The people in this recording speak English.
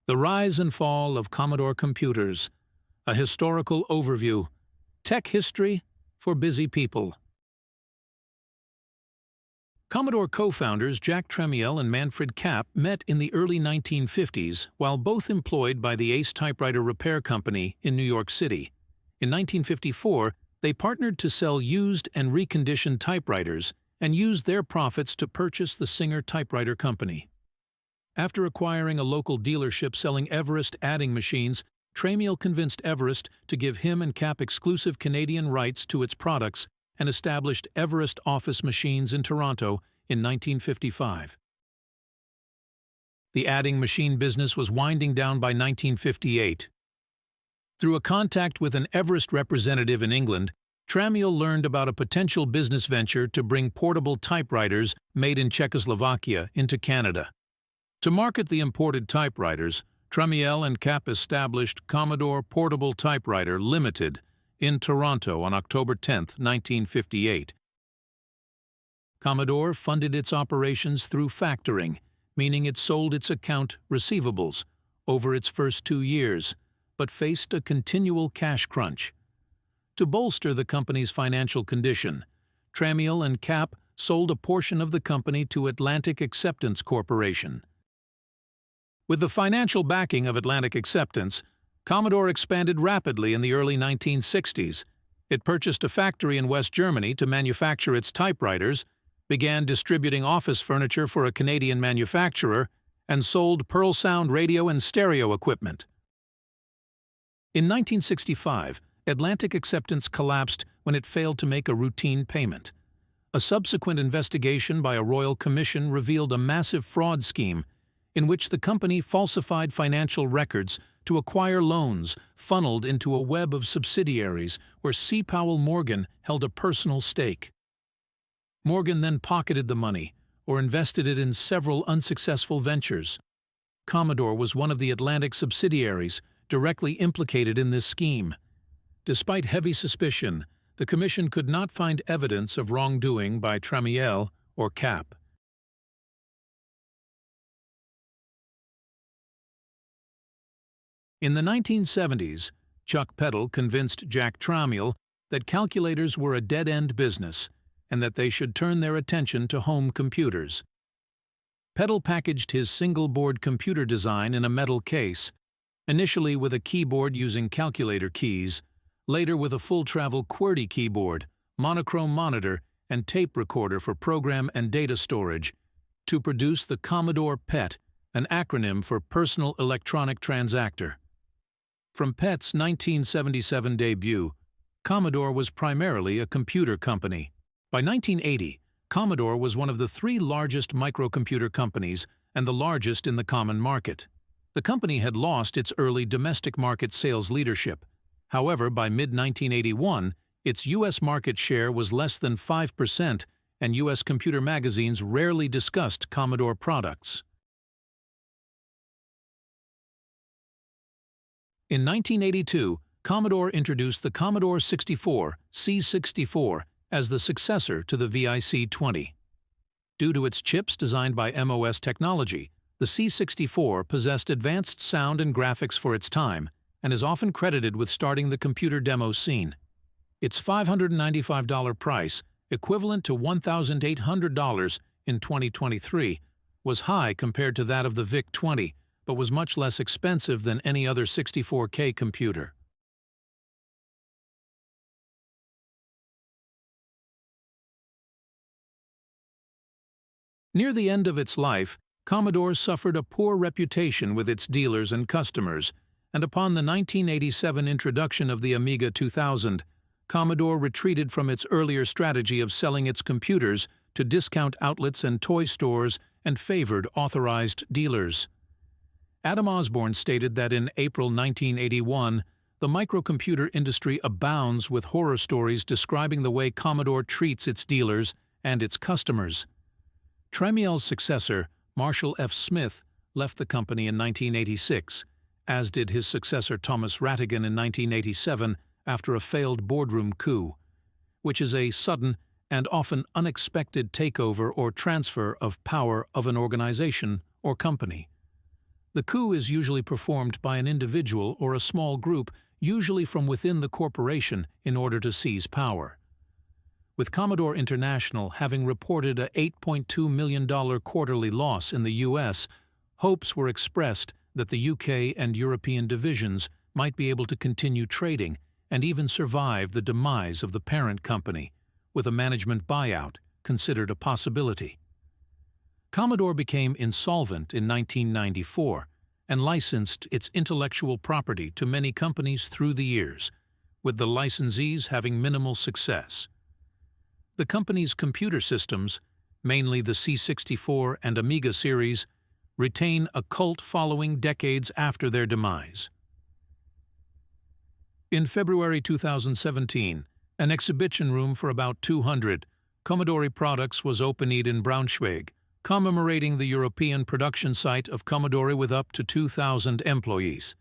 The Rise and Fall of Commodore Computers, a historical overview. Tech history for busy people. Commodore co-founders Jack Tramiel and Manfred Kapp met in the early 1950s while both employed by the Ace Typewriter Repair Company in New York City. In 1954, they partnered to sell used and reconditioned typewriters and used their profits to purchase the Singer Typewriter Company. After acquiring a local dealership selling Everest adding machines, Tramiel convinced Everest to give him and Kapp exclusive Canadian rights to its products and established Everest Office Machines in Toronto in 1955. The adding machine business was winding down by 1958. Through a contact with an Everest representative in England, Tramiel learned about a potential business venture to bring portable typewriters made in Czechoslovakia into Canada. To market the imported typewriters, Tramiel and Kapp established Commodore Portable Typewriter Limited in Toronto on October 10, 1958. Commodore funded its operations through factoring, meaning it sold its account receivables over its first 2 years, but faced a continual cash crunch. To bolster the company's financial condition, Tramiel and Kapp sold a portion of the company to Atlantic Acceptance Corporation. With the financial backing of Atlantic Acceptance, Commodore expanded rapidly in the early 1960s. It purchased a factory in West Germany to manufacture its typewriters, began distributing office furniture for a Canadian manufacturer, and sold Pearl Sound radio and stereo equipment. In 1965, Atlantic Acceptance collapsed when it failed to make a routine payment. A subsequent investigation by a royal commission revealed a massive fraud scheme in which the company falsified financial records to acquire loans funneled into a web of subsidiaries where C. Powell Morgan held a personal stake. Morgan then pocketed the money or invested it in several unsuccessful ventures. Commodore was one of the Atlantic subsidiaries directly implicated in this scheme. Despite heavy suspicion, the commission could not find evidence of wrongdoing by Tramiel or Kapp. In the 1970s, Chuck Peddle convinced Jack Tramiel that calculators were a dead-end business and that they should turn their attention to home computers. Peddle packaged his single-board computer design in a metal case, initially with a keyboard using calculator keys, later with a full-travel QWERTY keyboard, monochrome monitor, and tape recorder for program and data storage, to produce the Commodore PET, an acronym for Personal Electronic Transactor. From PET's 1977 debut, Commodore was primarily a computer company. By 1980, Commodore was one of the 3 largest microcomputer companies and the largest in the common market. The company had lost its early domestic market sales leadership. However, by mid-1981, its U.S. market share was less than 5%, and U.S. computer magazines rarely discussed Commodore products. In 1982, Commodore introduced the Commodore 64, C64, as the successor to the VIC-20. Due to its chips designed by MOS Technology, the C64 possessed advanced sound and graphics for its time and is often credited with starting the computer demo scene. Its $595 price, equivalent to $1,800 in 2023, was high compared to that of the VIC-20, but was much less expensive than any other 64K computer. Near the end of its life, Commodore suffered a poor reputation with its dealers and customers, and upon the 1987 introduction of the Amiga 2000, Commodore retreated from its earlier strategy of selling its computers to discount outlets and toy stores and favored authorized dealers. Adam Osborne stated that in April 1981, the microcomputer industry abounds with horror stories describing the way Commodore treats its dealers and its customers. Tramiel's successor, Marshall F. Smith, left the company in 1986, as did his successor Thomas Rattigan in 1987 after a failed boardroom coup, which is a sudden and often unexpected takeover or transfer of power of an organization or company. The coup is usually performed by an individual or a small group, usually from within the corporation, in order to seize power. With Commodore International having reported a $8.2 million quarterly loss in the U.S., hopes were expressed that the UK and European divisions might be able to continue trading and even survive the demise of the parent company, with a management buyout considered a possibility. Commodore became insolvent in 1994 and licensed its intellectual property to many companies through the years, with the licensees having minimal success. The company's computer systems, mainly the C64 and Amiga series, retain a cult following decades after their demise. In February 2017, an exhibition room for about 200 Commodore products was opened in Braunschweig, commemorating the European production site of Commodore with up to 2,000 employees.